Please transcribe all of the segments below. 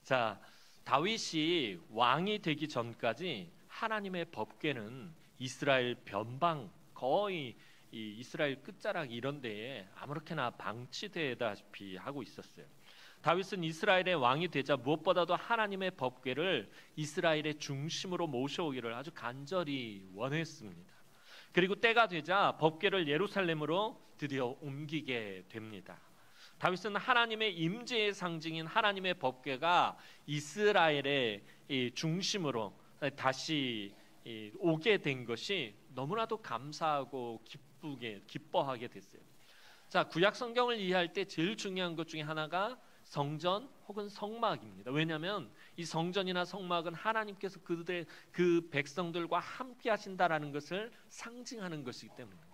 자, 다윗이 왕이 되기 전까지 하나님의 법궤는 이스라엘 변방, 거의 이 이스라엘 끝자락 이런 데에 아무렇게나 방치되다시피 하고 있었어요. 다윗은 이스라엘의 왕이 되자 무엇보다도 하나님의 법궤를 이스라엘의 중심으로 모셔오기를 아주 간절히 원했습니다. 그리고 때가 되자 법궤를 예루살렘으로 드디어 옮기게 됩니다. 다윗은 하나님의 임재의 상징인 하나님의 법궤가 이스라엘의 중심으로 다시 오게 된 것이 너무나도 감사하고 기뻐하게 됐어요. 자, 구약 성경을 이해할 때 제일 중요한 것 중에 하나가 성전 혹은 성막입니다. 왜냐하면 이 성전이나 성막은 하나님께서 그 백성들과 함께 하신다라는 것을 상징하는 것이기 때문입니다.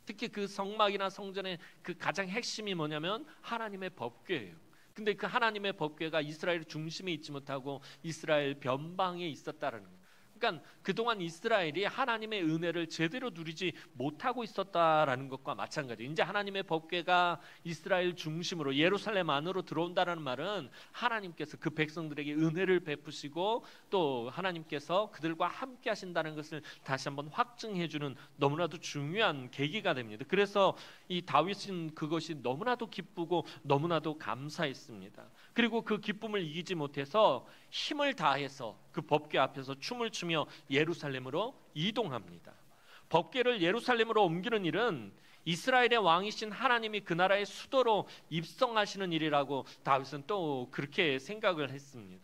특히 그 성막이나 성전의 그 가장 핵심이 뭐냐면 하나님의 법궤예요. 근데 그 하나님의 법궤가 이스라엘 중심에 있지 못하고 이스라엘 변방에 있었다는 거예요. 그러니까 그동안 이스라엘이 하나님의 은혜를 제대로 누리지 못하고 있었다라는 것과 마찬가지예요. 이제 하나님의 법궤가 이스라엘 중심으로 예루살렘 안으로 들어온다는 말은 하나님께서 그 백성들에게 은혜를 베푸시고 또 하나님께서 그들과 함께 하신다는 것을 다시 한번 확증해주는 너무나도 중요한 계기가 됩니다. 그래서 이 다윗은 그것이 너무나도 기쁘고 너무나도 감사했습니다. 그리고 그 기쁨을 이기지 못해서 힘을 다해서 그 법궤 앞에서 춤을 추며 예루살렘으로 이동합니다. 법궤를 예루살렘으로 옮기는 일은 이스라엘의 왕이신 하나님이 그 나라의 수도로 입성하시는 일이라고 다윗은 또 그렇게 생각을 했습니다.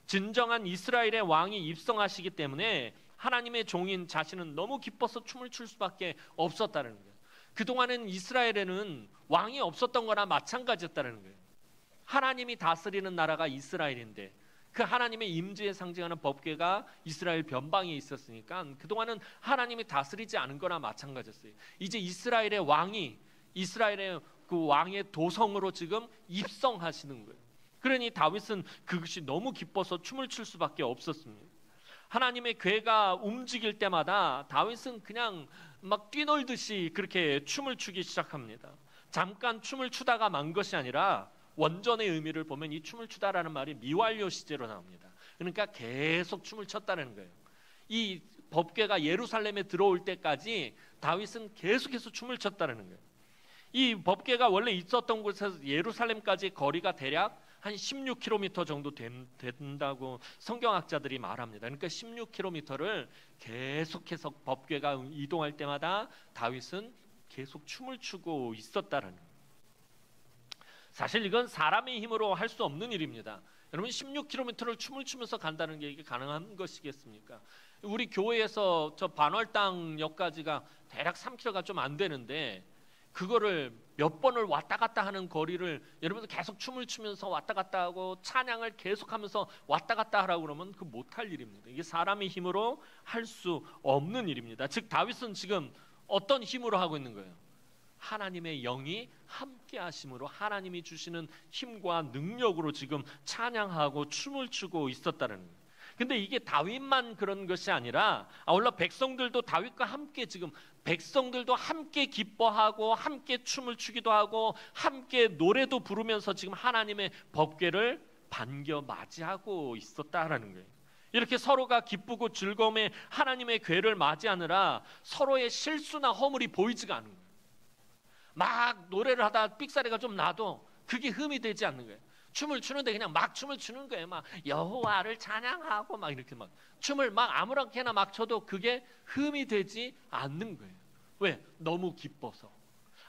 진정한 이스라엘의 왕이 입성하시기 때문에 하나님의 종인 자신은 너무 기뻐서 춤을 출 수밖에 없었다는 거예요. 그동안은 이스라엘에는 왕이 없었던 거나 마찬가지였다는 거예요. 하나님이 다스리는 나라가 이스라엘인데 그 하나님의 임재에 상징하는 법궤가 이스라엘 변방에 있었으니까 그동안은 하나님이 다스리지 않은 거나 마찬가지였어요. 이제 이스라엘의 왕이 이스라엘의 그 왕의 도성으로 지금 입성하시는 거예요. 그러니 다윗은 그것이 너무 기뻐서 춤을 출 수밖에 없었습니다. 하나님의 궤가 움직일 때마다 다윗은 그냥 막 뛰놀듯이 그렇게 춤을 추기 시작합니다. 잠깐 춤을 추다가 만 것이 아니라 원전의 의미를 보면 이 춤을 추다라는 말이 미완료 시제로 나옵니다. 그러니까 계속 춤을 췄다는 거예요. 이 법궤가 예루살렘에 들어올 때까지 다윗은 계속해서 춤을 췄다는 거예요. 이 법궤가 원래 있었던 곳에서 예루살렘까지 거리가 대략 한 16km 정도 된다고 성경학자들이 말합니다. 그러니까 16km를 계속해서 법궤가 이동할 때마다 다윗은 계속 춤을 추고 있었다는 거예요. 사실 이건 사람의 힘으로 할 수 없는 일입니다. 여러분 16km를 춤을 추면서 간다는 게 이게 가능한 것이겠습니까? 우리 교회에서 저 반월당역까지가 대략 3km가 좀 안 되는데 그거를 몇 번을 왔다 갔다 하는 거리를 여러분들 계속 춤을 추면서 왔다 갔다 하고 찬양을 계속하면서 왔다 갔다 하라고 그러면 그 못할 일입니다. 이게 사람의 힘으로 할 수 없는 일입니다. 즉 다윗은 지금 어떤 힘으로 하고 있는 거예요? 하나님의 영이 함께 하심으로 하나님이 주시는 힘과 능력으로 지금 찬양하고 춤을 추고 있었다는 거예요. 근데 이게 다윗만 그런 것이 아니라 아울러 백성들도 다윗과 함께 지금 백성들도 함께 기뻐하고 함께 춤을 추기도 하고 함께 노래도 부르면서 지금 하나님의 법궤를 반겨 맞이하고 있었다라는 거예요. 이렇게 서로가 기쁘고 즐거움에 하나님의 궤를 맞이하느라 서로의 실수나 허물이 보이지가 않는 거예요. 막 노래를 하다 삑사리가 좀 나도 그게 흠이 되지 않는 거예요. 춤을 추는데 그냥 막 춤을 추는 거예요. 막 여호와를 찬양하고 막 이렇게 막 춤을 막 아무렇게나 막 춰도 그게 흠이 되지 않는 거예요. 왜? 너무 기뻐서.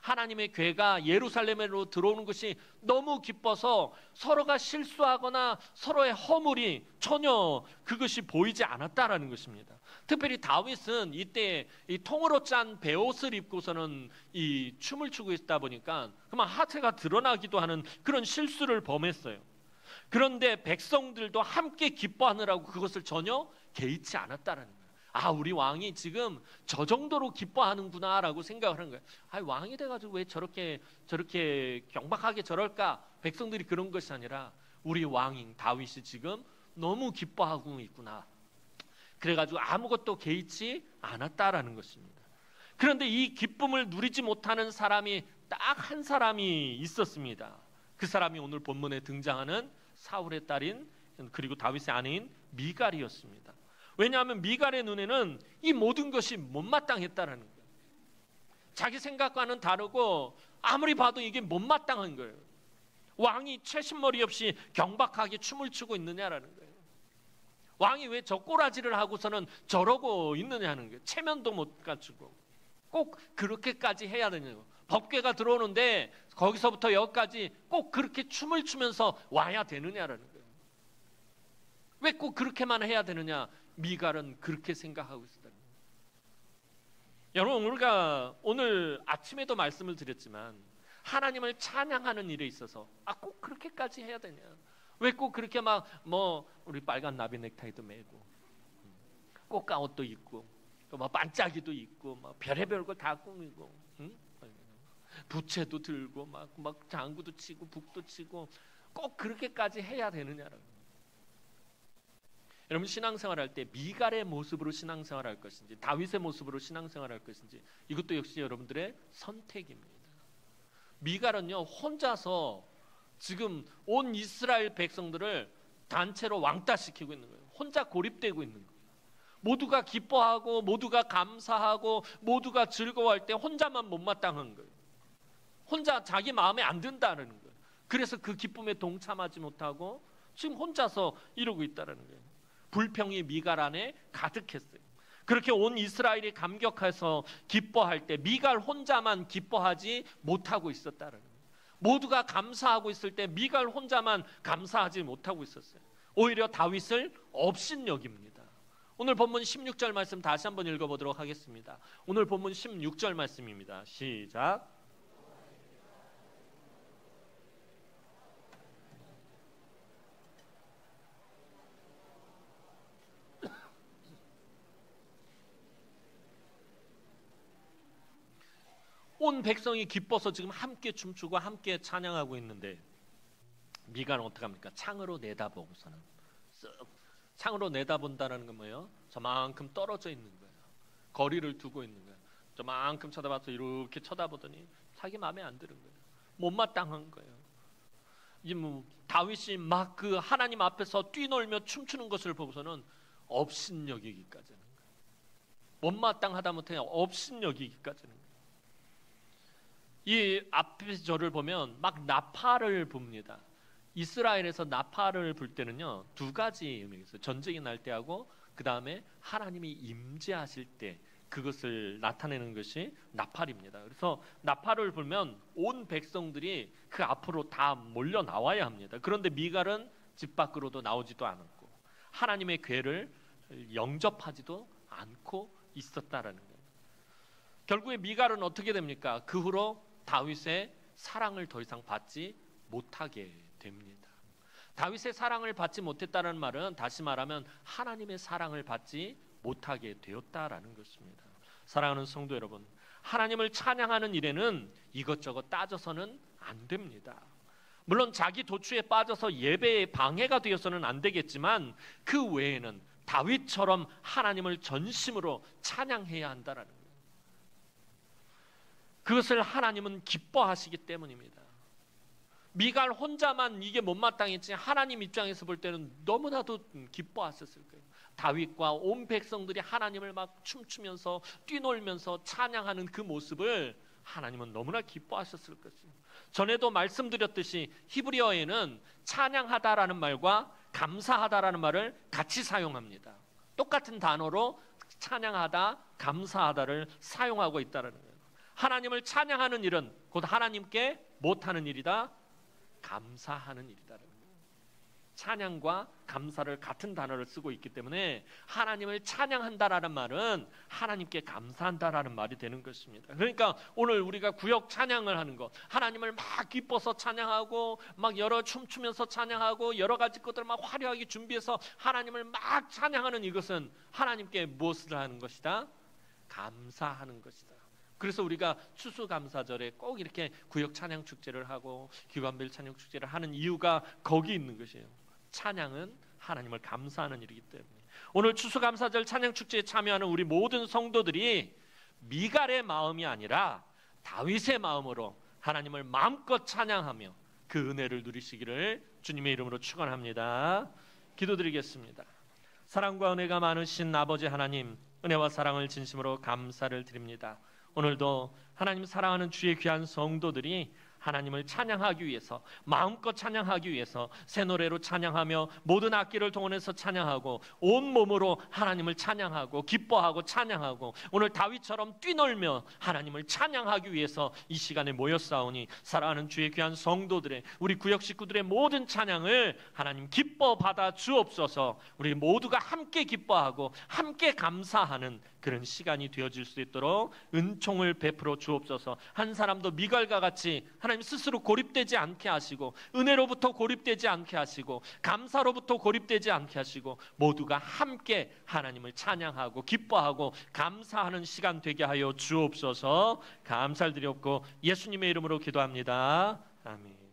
하나님의 궤가 예루살렘으로 들어오는 것이 너무 기뻐서 서로가 실수하거나 서로의 허물이 전혀 그것이 보이지 않았다라는 것입니다. 특별히 다윗은 이때 이 통으로 짠 베옷을 입고서는 이 춤을 추고 있다 보니까 그만 하체가 드러나기도 하는 그런 실수를 범했어요. 그런데 백성들도 함께 기뻐하느라고 그것을 전혀 개의치 않았다라는 거예요. 아, 우리 왕이 지금 저 정도로 기뻐하는구나라고 생각을 한 거예요. 아, 왕이 돼가지고 왜 저렇게 경박하게 저럴까? 백성들이 그런 것이 아니라 우리 왕인 다윗이 지금 너무 기뻐하고 있구나. 그래가지고 아무것도 개의치 않았다라는 것입니다. 그런데 이 기쁨을 누리지 못하는 사람이 딱 한 사람이 있었습니다. 그 사람이 오늘 본문에 등장하는 사울의 딸인 그리고 다윗의 아내인 미갈이었습니다. 왜냐하면 미갈의 눈에는 이 모든 것이 못마땅했다라는 거예요. 자기 생각과는 다르고 아무리 봐도 이게 못마땅한 거예요. 왕이 채신머리 없이 경박하게 춤을 추고 있느냐라는 거예요. 왕이 왜 저 꼬라지를 하고서는 저러고 있느냐는 거예요. 체면도 못 갖추고 꼭 그렇게까지 해야 되냐고. 법궤가 들어오는데 거기서부터 여기까지 꼭 그렇게 춤을 추면서 와야 되느냐라는 거예요. 왜 꼭 그렇게만 해야 되느냐? 미갈은 그렇게 생각하고 있었다는 거예요. 여러분, 우리가 오늘 아침에도 말씀을 드렸지만 하나님을 찬양하는 일에 있어서 꼭 그렇게까지 해야 되냐? 왜 꼭 그렇게 막 우리 빨간 나비 넥타이도 매고 꽃가옷도 입고 또 막 반짝이도 입고 막 별의별 걸 다 꾸미고 부채도 들고 막 장구도 치고 북도 치고 꼭 그렇게까지 해야 되느냐라고. 여러분, 신앙생활할 때 미갈의 모습으로 신앙생활할 것인지 다윗의 모습으로 신앙생활할 것인지 이것도 역시 여러분들의 선택입니다. 미갈은요 혼자서 지금 온 이스라엘 백성들을 단체로 왕따시키고 있는 거예요. 혼자 고립되고 있는 거예요. 모두가 기뻐하고 모두가 감사하고 모두가 즐거워할 때 혼자만 못마땅한 거예요. 혼자 자기 마음에 안 든다는 거예요. 그래서 그 기쁨에 동참하지 못하고 지금 혼자서 이러고 있다는 거예요. 불평이 미갈 안에 가득했어요. 그렇게 온 이스라엘이 감격해서 기뻐할 때 미갈 혼자만 기뻐하지 못하고 있었다는 거예요. 모두가 감사하고 있을 때 미갈 혼자만 감사하지 못하고 있었어요. 오히려 다윗을 업신여깁니다. 오늘 본문 16절 말씀 다시 한번 읽어보도록 하겠습니다. 오늘 본문 16절 말씀입니다. 시작. 온 백성이 기뻐서 지금 함께 춤추고 함께 찬양하고 있는데 미갈은 어떻게 합니까? 창으로 내다보고서는 쓱 창으로 내다본다는 건 뭐예요? 저만큼 떨어져 있는 거예요. 거리를 두고 있는 거예요. 저만큼 쳐다봐서 이렇게 쳐다보더니 자기 마음에 안 드는 거예요. 못마땅한 거예요. 이 다윗이 막 그 하나님 앞에서 뛰놀며 춤추는 것을 보고서는 업신여기기까지 하는 거예요. 못마땅하다 못해 업신여기기까지 하는 거예요. 이 앞에 절을 보면 막 나팔을 붑니다. 이스라엘에서 나팔을 불 때는요 두 가지 의미가 있어요. 전쟁이 날 때하고 그 다음에 하나님이 임재하실 때 그것을 나타내는 것이 나팔입니다. 그래서 나팔을 불면 온 백성들이 그 앞으로 다 몰려 나와야 합니다. 그런데 미갈은 집 밖으로도 나오지도 않았고 하나님의 궤를 영접하지도 않고 있었다라는 거예요. 결국에 미갈은 어떻게 됩니까? 그 후로 다윗의 사랑을 더 이상 받지 못하게 됩니다. 다윗의 사랑을 받지 못했다는 말은 다시 말하면 하나님의 사랑을 받지 못하게 되었다라는 것입니다. 사랑하는 성도 여러분, 하나님을 찬양하는 일에는 이것저것 따져서는 안 됩니다. 물론 자기 도취에 빠져서 예배에 방해가 되어서는 안 되겠지만 그 외에는 다윗처럼 하나님을 전심으로 찬양해야 한다라는 거예요. 그것을 하나님은 기뻐하시기 때문입니다. 미갈 혼자만 이게 못마땅했지 하나님 입장에서 볼 때는 너무나도 기뻐하셨을 거예요. 다윗과 온 백성들이 하나님을 막 춤추면서 뛰놀면서 찬양하는 그 모습을 하나님은 너무나 기뻐하셨을 것입니다. 전에도 말씀드렸듯이 히브리어에는 찬양하다라는 말과 감사하다라는 말을 같이 사용합니다. 똑같은 단어로 찬양하다, 감사하다를 사용하고 있다는 거예요. 하나님을 찬양하는 일은 곧 하나님께 못하는 일이다, 감사하는 일이다라는 거예요. 찬양과 감사를 같은 단어를 쓰고 있기 때문에 하나님을 찬양한다라는 말은 하나님께 감사한다라는 말이 되는 것입니다. 그러니까 오늘 우리가 구역 찬양을 하는 것, 하나님을 막 기뻐서 찬양하고 막 여러 춤추면서 찬양하고 여러 가지 것들을 막 화려하게 준비해서 하나님을 막 찬양하는 이것은 하나님께 무엇을 하는 것이다? 감사하는 것이다. 그래서 우리가 추수감사절에 꼭 이렇게 구역 찬양 축제를 하고 기관별 찬양 축제를 하는 이유가 거기 있는 것이에요. 찬양은 하나님을 감사하는 일이기 때문에 오늘 추수감사절 찬양 축제에 참여하는 우리 모든 성도들이 미갈의 마음이 아니라 다윗의 마음으로 하나님을 마음껏 찬양하며 그 은혜를 누리시기를 주님의 이름으로 축원합니다. 기도드리겠습니다. 사랑과 은혜가 많으신 아버지 하나님, 은혜와 사랑을 진심으로 감사를 드립니다. 오늘도 하나님 사랑하는 주의 귀한 성도들이 하나님을 찬양하기 위해서, 마음껏 찬양하기 위해서 새 노래로 찬양하며 모든 악기를 동원해서 찬양하고 온 몸으로 하나님을 찬양하고 기뻐하고 찬양하고 오늘 다윗처럼 뛰놀며 하나님을 찬양하기 위해서 이 시간에 모였사오니 사랑하는 주의 귀한 성도들의, 우리 구역 식구들의 모든 찬양을 하나님 기뻐 받아 주옵소서. 우리 모두가 함께 기뻐하고 함께 감사하는 그런 시간이 되어질 수 있도록 은총을 베풀어 주옵소서. 한 사람도 미갈과 같이 하나님 스스로 고립되지 않게 하시고, 은혜로부터 고립되지 않게 하시고, 감사로부터 고립되지 않게 하시고, 모두가 함께 하나님을 찬양하고 기뻐하고 감사하는 시간 되게 하여 주옵소서. 감사를 드렸고 예수님의 이름으로 기도합니다. 아멘.